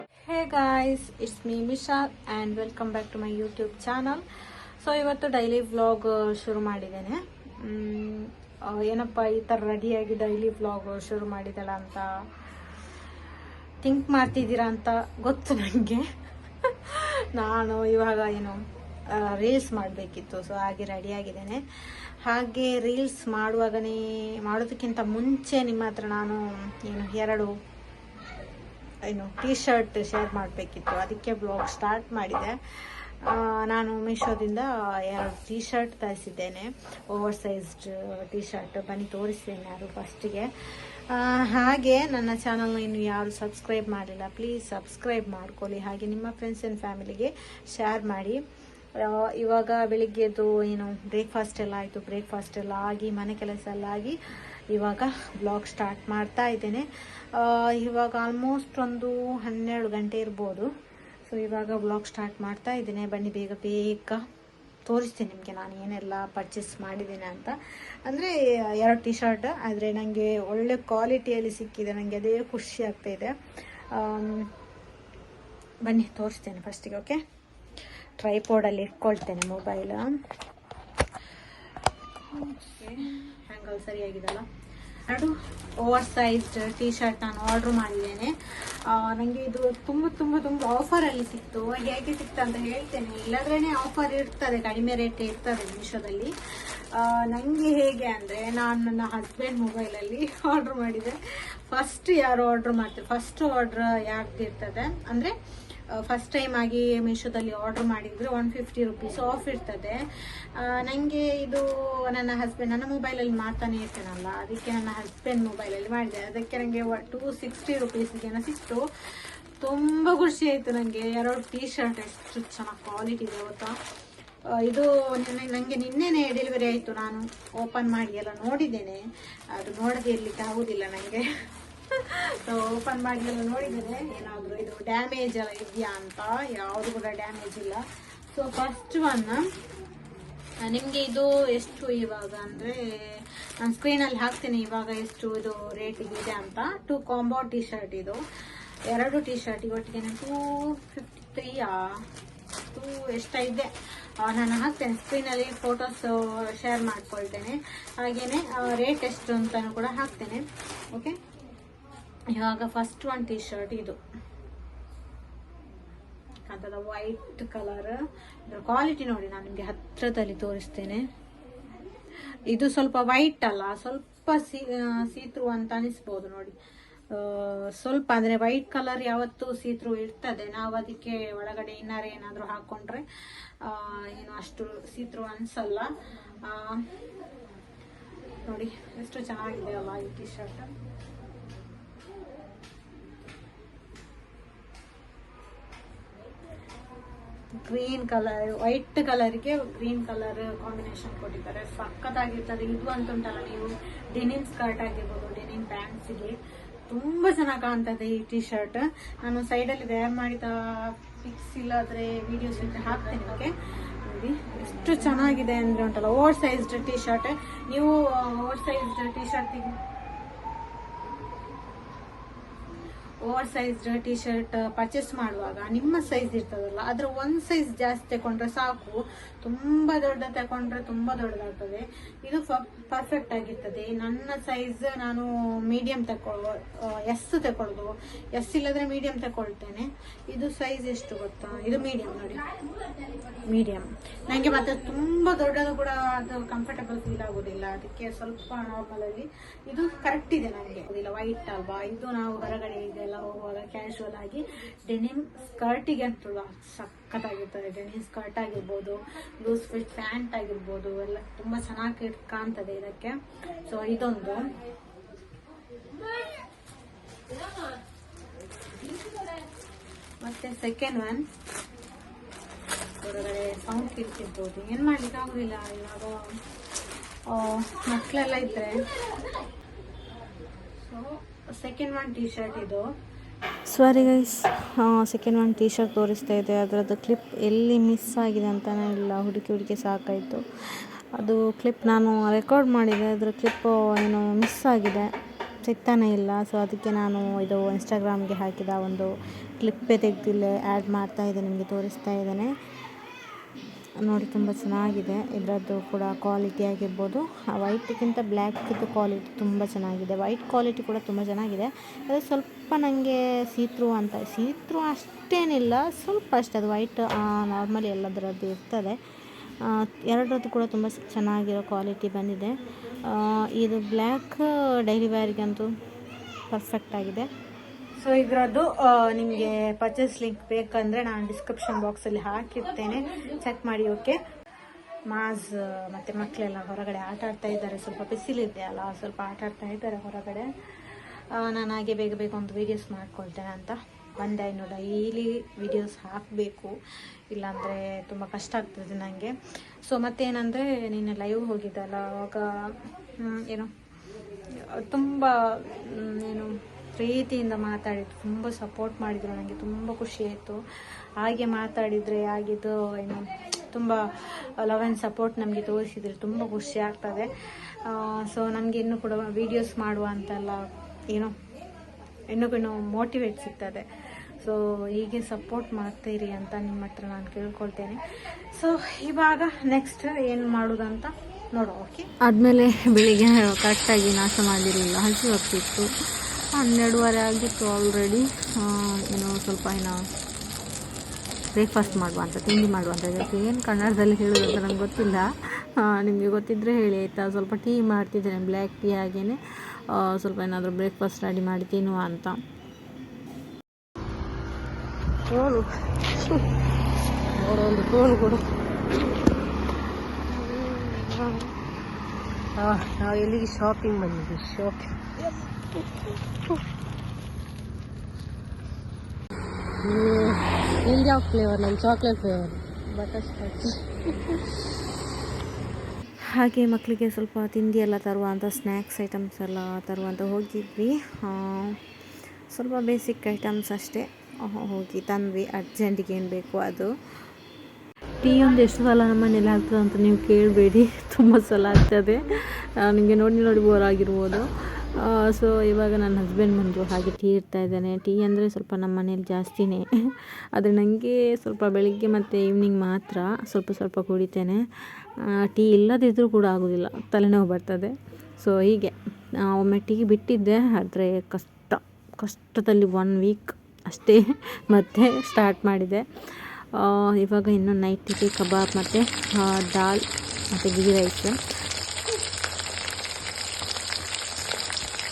Hey guys, it's me Misha and welcome back to my YouTube channel. So ಇವತ್ತು daily vlog ಶುರು ಮಾಡಿದ್ದೇನೆ. ಏನಪ್ಪ ಈ ಥರ ರೆಡಿಯಾಗಿ ಡೈಲಿ ವ್ಲಾಗ್ ಶುರು ಮಾಡಿದಳ ಅಂತ ಥಿಂಕ್ ಮಾಡ್ತಿದ್ದೀರಾ ಅಂತ ಗೊತ್ತು ನನಗೆ. ನಾನು ಇವಾಗ ರೀಲ್ಸ್ ಮಾಡಬೇಕಿತ್ತು, ಸೊ ಹಾಗೆ ರೆಡಿಯಾಗಿದ್ದೇನೆ. ಹಾಗೆ ರೀಲ್ಸ್ ಮಾಡೋದಕ್ಕಿಂತ ಮುಂಚೆ ನಿಮ್ಮ ಹತ್ರ ನಾನು ಎರಡು ಟೀ ಶರ್ಟ್ ಶೇರ್ ಮಾಡಬೇಕಿತ್ತು, ಅದಕ್ಕೆ ಬ್ಲಾಗ್ ಸ್ಟಾರ್ಟ್ ಮಾಡಿದೆ. ನಾನು ಮೀಶೋದಿಂದ 2 ಟೀ ಶರ್ಟ್ ತರಿಸಿದ್ದೇನೆ, ಓವರ್ ಸೈಜ್ಡ್ ಟೀ ಶರ್ಟ್. ಬನ್ನಿ ತೋರಿಸ್ತೇನೆ ಯಾರು ಫಸ್ಟಿಗೆ. ಹಾಗೆ ನನ್ನ ಚಾನಲ್ನ ಇನ್ನು ಯಾರು ಸಬ್ಸ್ಕ್ರೈಬ್ ಮಾಡಿಲ್ಲ, ಪ್ಲೀಸ್ ಸಬ್ಸ್ಕ್ರೈಬ್ ಮಾಡ್ಕೊಳ್ಳಿ. ಹಾಗೆ ನಿಮ್ಮ ಫ್ರೆಂಡ್ಸ್ ಆ್ಯಂಡ್ ಫ್ಯಾಮಿಲಿಗೆ ಶೇರ್ ಮಾಡಿ. ಇವಾಗ ಬೆಳಿಗ್ಗೆದು ಬ್ರೇಕ್ಫಾಸ್ಟ್ ಎಲ್ಲ ಆಯಿತು. ಬ್ರೇಕ್ಫಾಸ್ಟ್ ಎಲ್ಲ ಆಗಿ ಮನೆ ಕೆಲಸ ಎಲ್ಲ ಆಗಿ ಇವಾಗ ಬ್ಲಾಗ್ ಸ್ಟಾರ್ಟ್ ಮಾಡ್ತಾ ಇದ್ದೇನೆ. ಇವಾಗ ಆಲ್ಮೋಸ್ಟ್ ಒಂದು 12 ಗಂಟೆ ಇರ್ಬೋದು. ಸೊ ಇವಾಗ ಬ್ಲಾಗ್ ಸ್ಟಾರ್ಟ್ ಮಾಡ್ತಾ ಇದ್ದೇನೆ. ಬನ್ನಿ ಬೇಗ ಬೇಗ ತೋರಿಸ್ತೀನಿ ನಿಮಗೆ ನಾನು ಏನೆಲ್ಲ ಪರ್ಚೇಸ್ ಮಾಡಿದ್ದೇನೆ ಅಂತ. ಅಂದರೆ 2 ಟೀ ಶರ್ಟ್, ಆದರೆ ನನಗೆ ಒಳ್ಳೆ ಕ್ವಾಲಿಟಿಯಲ್ಲಿ ಸಿಕ್ಕಿದೆ, ನನಗೆ ಅದೇ ಖುಷಿ ಆಗ್ತಾಯಿದೆ. ಬನ್ನಿ ತೋರಿಸ್ತೇನೆ ಫಸ್ಟಿಗೆ. ಓಕೆ, ಟ್ರೈಪೋರ್ಡಲ್ಲಿ ಇಟ್ಕೊಳ್ತೇನೆ ಮೊಬೈಲ್. ಹ್ಯಾಂಗಲ್ ಸರಿಯಾಗಿದಲ್ಲ. 2 ಓವರ್ ಸೈಜ್ಡ್ ಟೀ ಶರ್ಟ್ ನಾನು ಆರ್ಡ್ರ್ ಮಾಡಿದ್ದೇನೆ. ನನಗೆ ಇದು ತುಂಬ ತುಂಬ ತುಂಬ ಆಫರಲ್ಲಿ ಸಿಕ್ತು. ಹೇಗೆ ಸಿಕ್ತು ಅಂತ ಹೇಳ್ತೇನೆ. ಇಲ್ಲದ್ರೇ ಆಫರ್ ಇರ್ತದೆ, ಕಡಿಮೆ ರೇಟ್ ಇರ್ತದೆ ಮೀಶೋದಲ್ಲಿ. ನನಗೆ ಹೇಗೆ ಅಂದರೆ, ನಾನು ನನ್ನ ಹಸ್ಬೆಂಡ್ ಮೊಬೈಲಲ್ಲಿ ಆರ್ಡ್ರ್ ಮಾಡಿದೆ. ಫಸ್ಟ್ ಯಾರು ಆರ್ಡ್ರ್ ಮಾಡ್ತಾರೆ, ಫಸ್ಟ್ ಆರ್ಡ್ರ್ ಯಾರ್ದು ಇರ್ತದೆ ಅಂದರೆ, ಫಸ್ಟ್ ಟೈಮ್ ಆಗಿ ಮೀಶೋದಲ್ಲಿ ಆರ್ಡ್ರ್ ಮಾಡಿದರೆ 150 ರುಪೀಸ್ ಆಫ್ ಇರ್ತದೆ. ನನಗೆ ಇದು ನನ್ನ ಮೊಬೈಲಲ್ಲಿ ಮಾಡ್ತಾನೆ ಇರ್ತೇನಲ್ಲ, ಅದಕ್ಕೆ ನನ್ನ ಹಸ್ಬೆಂಡ್ ಮೊಬೈಲಲ್ಲಿ ಮಾಡಿದೆ. ಅದಕ್ಕೆ ನನಗೆ 260 ರುಪೀಸ್ಗೆ ಸಿಕ್ತು. ತುಂಬ ಖುಷಿ ಆಯಿತು ನನಗೆ. 2 ಟೀ ಶರ್ಟ್ ಎಷ್ಟು ಚೆನ್ನಾಗಿ ಕ್ವಾಲಿಟಿ ಇದೆ ಗೊತ್ತಾ. ಇದು ನನಗೆ ನಿನ್ನೆನೇ ಡೆಲಿವರಿ ಆಯಿತು. ನಾನು ಓಪನ್ ಮಾಡಿ ಎಲ್ಲ ನೋಡಿದ್ದೇನೆ, ಅದು ನೋಡದೆ ಇರಲಿಕ್ಕೆ ಆಗೋದಿಲ್ಲ ನನಗೆ. ಸೊ ಓಪನ್ ಮಾಡಿ ಎಲ್ಲ ನೋಡಿದ್ದೇನೆ, ಏನಾದರೂ ಇದು ಡ್ಯಾಮೇಜ್ ಎಲ್ಲ ಇದೆಯಾ ಅಂತ. ಯಾವುದು ಕೂಡ ಡ್ಯಾಮೇಜ್ ಇಲ್ಲ. ಸೊ ಫಸ್ಟ್ ಒನ್ ನಿಮಗೆ ಇದು ಎಷ್ಟು ಇವಾಗ ಅಂದರೆ, ನಾನು ಸ್ಕ್ರೀನಲ್ಲಿ ಹಾಕ್ತೇನೆ ಇವಾಗ ಎಷ್ಟು ಇದು ರೇಟಿಗೆ ಇದೆ ಅಂತ. 2 ಕಾಂಬೋ ಟೀ ಶರ್ಟ್ ಇದು. 2 ಟೀ ಶರ್ಟ್ ಒಟ್ಟಿಗೆ 253 ಎಷ್ಟಿದೆ ನಾನು ಹಾಕ್ತೇನೆ ಸ್ಕ್ರೀನಲ್ಲಿ, ಫೋಟೋಸ್ ಶೇರ್ ಮಾಡ್ಕೊಳ್ತೇನೆ. ಹಾಗೆಯೇ ರೇಟ್ ಎಷ್ಟು ಅಂತಲೂ ಕೂಡ ಹಾಕ್ತೇನೆ. ಓಕೆ, ಇವಾಗ ಫಸ್ಟ್ ಒನ್ ಟೀ ಶರ್ಟ್ ಇದು ಕಾಂತದ ವೈಟ್ ಕಲರ್. ಇದರ ಕ್ವಾಲಿಟಿ ನೋಡಿ, ನಾನು ನಿಮಗೆ ಹತ್ರದಲ್ಲಿ ತೋರಿಸ್ತೇನೆ. ಇದು ಸ್ವಲ್ಪ ವೈಟ್ ಅಲ್ಲ, ಸ್ವಲ್ಪ ಸೀತ್ರು ಅಂತ ಅನಿಸ್ಬೋದು ನೋಡಿ. ಸ್ವಲ್ಪ ಅಂದರೆ ವೈಟ್ ಕಲರ್ ಯಾವತ್ತೂ ಸೀತ್ರು ಇರ್ತದೆ. ನಾವು ಅದಕ್ಕೆ ಒಳಗಡೆ ಇನ್ನರ್ ಏನಾದರೂ ಹಾಕ್ಕೊಂಡ್ರೆ ಅಷ್ಟು ಸೀತ್ರು ಅನಿಸಲ್ಲ. ನೋಡಿ ಎಷ್ಟು ಚೆನ್ನಾಗಿದೆ ಅಲ್ಲ ಈ T shirt. Green colour, white ಕಲರ್ಗೆ ಗ್ರೀನ್ ಕಲರ್ ಕಾಂಬಿನೇಷನ್ ಕೊಟ್ಟಿದ್ದಾರೆ, ಸಖತ್ತಾಗಿರ್ತದೆ. ಇದು ಅಂತ ಉಂಟಲ್ಲ, ನೀವು ಡೆನಿಮ್ ಸ್ಕರ್ಟ್ ಆಗಿರ್ಬೋದು, ಡೆನಿಮ್ ಪ್ಯಾಂಟ್ಸಿಗೆ ತುಂಬ ಚೆನ್ನಾಗಿ ಕಾಣ್ತದೆ ಈ ಟೀ ಶರ್ಟ್. ನಾನು ಸೈಡಲ್ಲಿ ವೇರ್ ಮಾಡಿದ ಪಿಕ್ಸ್ ಇಲ್ಲಾದರೆ ವಿಡಿಯೋಸ್ ಇದ್ರೆ ಹಾಕ್ತೇನೆ. ಓಕೆ, ನೋಡಿ ಎಷ್ಟು ಚೆನ್ನಾಗಿದೆ ಅಂದರೆ ಉಂಟಲ್ಲ, ಓವರ್ ಸೈಜ್ಡ್ ಟೀ ಶರ್ಟ್. ನೀವು over sized T shirt purchase ಮಾಡುವಾಗ ನಿಮ್ಮ ಸೈಜ್ ಇರ್ತದಲ್ಲ, ಅದರ 1 ಸೈಜ್ ಜಾಸ್ತಿ ತಗೊಂಡ್ರೆ ಸಾಕು. ತುಂಬ ದೊಡ್ಡ ತಗೊಂಡ್ರೆ ತುಂಬ ದೊಡ್ಡದಾಗ್ತದೆ. ಇದು ಪರ್ಫೆಕ್ಟ್ ಆಗಿರ್ತದೆ. ನನ್ನ ಸೈಜ್ ನಾನು ಮೀಡಿಯಂ ಎಸ್ ತಗೊಳ್ಳೋದು, ಎಸ್ ಇಲ್ಲದ್ರೆ ಮೀಡಿಯಂ ತಗೊಳ್ತೇನೆ. ಇದು ಸೈಜ್ ಎಷ್ಟು ಗೊತ್ತಾ, ಇದು ಮೀಡಿಯಂ ನೋಡಿ, ಮೀಡಿಯಂ. ನನಗೆ ಮತ್ತೆ ತುಂಬ ದೊಡ್ಡದು ಕೂಡ ಅದು ಕಂಫರ್ಟಬಲ್ ಫೀಲ್ ಆಗೋದಿಲ್ಲ, ಅದಕ್ಕೆ ಸ್ವಲ್ಪ ನಾರ್ಮಲಲ್ಲಿ ಇದು ಕರೆಕ್ಟ್ ಇದೆ ನನಗೆ. ವೈಟ್ ಅಲ್ವಾ, ಇದು ನಾವು ಹೊರಗಡೆ ಇದೆಲ್ಲ ಹೋಗುವಾಗ ಕ್ಯಾಶುವಲ್ ಆಗಿ ಡೆನಿಮ್ ಸ್ಕರ್ಟಿಗೆ ಅಂತಲ್ಲ ಸಖತ್ತಾಗಿರ್ತದೆ. ಡೆನಿಮ್ ಸ್ಕರ್ಟ್ ಆಗಿರ್ಬೋದು, ಲೂಸ್ ಫಿಟ್ ಪ್ಯಾಂಟ್ ಆಗಿರ್ಬೋದು, ಎಲ್ಲ ತುಂಬ ಚೆನ್ನಾಗಿ ಕಾಣ್ತದೆ ಇದಕ್ಕೆ. ಸೊ ಇದೊಂದು. ಮತ್ತೆ ಸೆಕೆಂಡ್ ಒನ್, ಹೊರಗಡೆ ಸೌಂಡ್ ಕೇಳ್ತಿರ್ಬೋದು, ಏನು ಮಾಡ್ಲಿಕ್ಕೆ ಆಗೋದಿಲ್ಲ ಇವಾಗ ಮಕ್ಕಳೆಲ್ಲ ಇದ್ರೆ. So second one T shirt ಇದು. Sorry guys, second one T shirt ತೋರಿಸ್ತಾ ಇದೆ. ಅದರದ್ದು ಕ್ಲಿಪ್ ಎಲ್ಲಿ ಮಿಸ್ ಆಗಿದೆ ಅಂತಲೇ ಇಲ್ಲ, ಹುಡುಕಿ ಸಾಕಾಯಿತು. ಅದು ಕ್ಲಿಪ್ ನಾನು ರೆಕಾರ್ಡ್ ಮಾಡಿದೆ, ಅದರ ಕ್ಲಿಪ್ ಮಿಸ್ ಆಗಿದೆ, ಸಿಗ್ತಾನೇ ಇಲ್ಲ. ಸೊ ಅದಕ್ಕೆ ನಾನು ಇದು ಇನ್ಸ್ಟಾಗ್ರಾಮ್ಗೆ ಹಾಕಿದ ಒಂದು ಕ್ಲಿಪ್ಪೇ ತೆಗೆದಿಲ್ಲ, ಆ್ಯಡ್ ಮಾಡ್ತಾ ಇದೆ, ನಿಮಗೆ ತೋರಿಸ್ತಾ ಇದ್ದೇನೆ ನೋಡಿ. ತುಂಬ ಚೆನ್ನಾಗಿದೆ ಇದರದ್ದು ಕೂಡ ಕ್ವಾಲಿಟಿ ಆಗಿರ್ಬೋದು. ವೈಟ್ಗಿಂತ ಬ್ಲ್ಯಾಕಿದ್ದು ಕ್ವಾಲಿಟಿ ತುಂಬ ಚೆನ್ನಾಗಿದೆ. ವೈಟ್ ಕ್ವಾಲಿಟಿ ಕೂಡ ತುಂಬ ಚೆನ್ನಾಗಿದೆ. ಅದು ಸ್ವಲ್ಪ ನನಗೆ ಸೀತ್ರೂ ಅಷ್ಟೇನಿಲ್ಲ, ಸ್ವಲ್ಪ ಅಷ್ಟೇ. ಅದು ವೈಟ್ ನಾರ್ಮಲಿ ಎಲ್ಲದರದ್ದು ಇರ್ತದೆ. ಎರಡರದ್ದು ಕೂಡ ತುಂಬ ಚೆನ್ನಾಗಿರೋ ಕ್ವಾಲಿಟಿ ಬಂದಿದೆ. ಇದು ಬ್ಲ್ಯಾಕ್ ಡೈಲಿ ವೇರ್ಗಂತೂ ಪರ್ಫೆಕ್ಟ್ ಆಗಿದೆ. ಸೊ ಇದರದ್ದು ನಿಮಗೆ ಪರ್ಚೇಸ್ ಲಿಂಕ್ ಬೇಕಂದರೆ ನಾನು ಡಿಸ್ಕ್ರಿಪ್ಷನ್ ಬಾಕ್ಸಲ್ಲಿ ಹಾಕಿರ್ತೇನೆ, ಚೆಕ್ ಮಾಡಿ. ಓಕೆ, ಮಾಸ್ ಮತ್ತು ಮಕ್ಕಳೆಲ್ಲ ಹೊರಗಡೆ ಆಟ ಆಡ್ತಾ ಇದ್ದಾರೆ. ಸ್ವಲ್ಪ ಬಿಸಿಲಿದೆ ಅಲ್ಲ, ಸ್ವಲ್ಪ ಆಟ ಆಡ್ತಾ ಇದ್ದಾರೆ ಹೊರಗಡೆ. ನಾನು ಹಾಗೆ ಬೇಗ ಬೇಗ ಒಂದು ವೀಡಿಯೋಸ್ ಮಾಡ್ಕೊಳ್ತೇನೆ ಅಂತ ಬಂದೆ. ಇನ್ನು ಡೈಲಿ ವೀಡಿಯೋಸ್ ಹಾಕಬೇಕು, ಇಲ್ಲಾಂದರೆ ತುಂಬ ಕಷ್ಟ ಆಗ್ತದೆ ನನಗೆ. ಸೊ ಮತ್ತೇನಂದರೆ ನಿನ್ನೆ ಲೈವ್ ಹೋಗಿದ್ದಲ್ಲ, ಆವಾಗ ಏನು ತುಂಬ ಪ್ರೀತಿಯಿಂದ ಮಾತಾಡಿದ್ರು, ತುಂಬ ಸಪೋರ್ಟ್ ಮಾಡಿದರು. ನನಗೆ ತುಂಬ ಖುಷಿ ಆಯಿತು. ಹಾಗೆ ಮಾತಾಡಿದರೆ ಆಗಿದ್ದು ತುಂಬ ಲವ್ ಆ್ಯಂಡ್ ಸಪೋರ್ಟ್ ನಮಗೆ ತೋರಿಸಿದರೆ ತುಂಬ ಖುಷಿ ಆಗ್ತದೆ. ಸೊ ನಮಗೆ ಇನ್ನೂ ಕೂಡ ವೀಡಿಯೋಸ್ ಮಾಡುವ ಅಂತೆಲ್ಲ ಇನ್ನೂ ಮೋಟಿವೇಟ್ ಸಿಗ್ತದೆ. ಸೊ ಹೀಗೆ ಸಪೋರ್ಟ್ ಮಾಡ್ತೀರಿ ಅಂತ ನಿಮ್ಮ ಹತ್ರ ನಾನು ಕೇಳ್ಕೊಳ್ತೇನೆ. ಸೊ ಇವಾಗ ನೆಕ್ಸ್ಟ್ ಏನು ಮಾಡೋದಂತ ನೋಡೋ. ಓಕೆ, ಆದಮೇಲೆ ಬೆಳಿಗ್ಗೆ ಕರೆಕ್ಟಾಗಿ ನಾಶ ಮಾಡಿರಲಿಲ್ಲ, ಹಸಿ ಹೊತ್ತಿತ್ತು, 12:30 ಆಗಿತ್ತು ಆಲ್ರೆಡಿ. ಸ್ವಲ್ಪ ಬ್ರೇಕ್ಫಾಸ್ಟ್ ಮಾಡುವ ಅಂತ, ತಿಂಡಿ ಮಾಡುವ ಅಂತ. ಇದಕ್ಕೆ ಏನು ಕನ್ನಡದಲ್ಲಿ ಹೇಳೋದು ಅಂತ ನಂಗೆ ಗೊತ್ತಿಲ್ಲ, ನಿಮಗೆ ಗೊತ್ತಿದ್ದರೆ ಹೇಳಿ ಆಯಿತಾ. ಸ್ವಲ್ಪ ಟೀ ಮಾಡ್ತಿದ್ದೇನೆ, ಬ್ಲ್ಯಾಕ್ ಟೀ. ಹಾಗೇ ಸ್ವಲ್ಪ ಏನಾದರೂ ಬ್ರೇಕ್ಫಾಸ್ಟ್ ರೆಡಿ ಮಾಡಿ ತಿನ್ನುವ ಅಂತ. ಒಂದು ಫೋನ್ ಕೊಡು. ನಾವು ಎಲ್ಲಿಗೆ ಶಾಪಿಂಗ್ ಬಂದಿದ್ವಿ, ಶಾಪಿಂಗ್. ನಿಮ್ದು ಯಾವ ಫ್ಲೇವರ್? ನನ್ನ ಚಾಕ್ಲೇಟ್ ಫ್ಲೇವರ್, ಬಟರ್ ಸ್ಕಾಚ್. ಹಾಗೆ ಮಕ್ಕಳಿಗೆ ಸ್ವಲ್ಪ ತಿಂಡಿ ಎಲ್ಲ ತರುವ ಅಂತ, ಸ್ನ್ಯಾಕ್ಸ್ ಐಟಮ್ಸ್ ಎಲ್ಲ ತರುವ ಅಂತ ಹೋಗಿದ್ವಿ. ಸ್ವಲ್ಪ ಬೇಸಿಕ್ ಐಟಮ್ಸ್ ಅಷ್ಟೇ ಹೋಗಿ ತಂದ್ವಿ. ಅರ್ಜೆಂಟಿಗೆ ಏನು ಬೇಕು ಅದು. ಟೀ ಒಂದು ಎಷ್ಟು ಸಲ ನಮ್ಮ ಮನೇಲಿ ಆಗ್ತದೆ ಅಂತ ನೀವು ಕೇಳಬೇಡಿ, ತುಂಬ ಸಲ ಆಗ್ತದೆ. ನಿಮಗೆ ನೋಡಿ ಬೋರ್ ಆಗಿರ್ಬೋದು. ಸೊ ಇವಾಗ ನನ್ನ ಹಸ್ಬೆಂಡ್ ಬಂದರು, ಹಾಗೆ ಟೀ ಇಡ್ತಾ ಇದ್ದಾನೆ. ಟೀ ಅಂದರೆ ಸ್ವಲ್ಪ ನಮ್ಮ ಮನೇಲಿ ಜಾಸ್ತಿನೇ, ಆದರೆ ನನಗೆ ಸ್ವಲ್ಪ ಬೆಳಿಗ್ಗೆ ಮತ್ತು ಈವ್ನಿಂಗ್ ಮಾತ್ರ ಸ್ವಲ್ಪ ಕುಡಿತೇನೆ. ಟೀ ಇಲ್ಲದಿದ್ದರೂ ಕೂಡ ಆಗೋದಿಲ್ಲ, ತಲೆನೋವು ಬರ್ತದೆ. ಸೊ ಹೀಗೆ ಒಮ್ಮೆ ಟೀ ಬಿಟ್ಟಿದ್ದೆ, ಆದರೆ ಕಷ್ಟದಲ್ಲಿ 1 ವೀಕ್ ಅಷ್ಟೇ ಮತ್ತೆ ಸ್ಟಾರ್ಟ್ ಮಾಡಿದೆ. ಇವಾಗ ಇನ್ನು ನೈಟಿಗೆ ಕಬಾಬ್ ಮತ್ತು ದಾಲ್ ಮತ್ತು ಗೀ ರೈಸ್.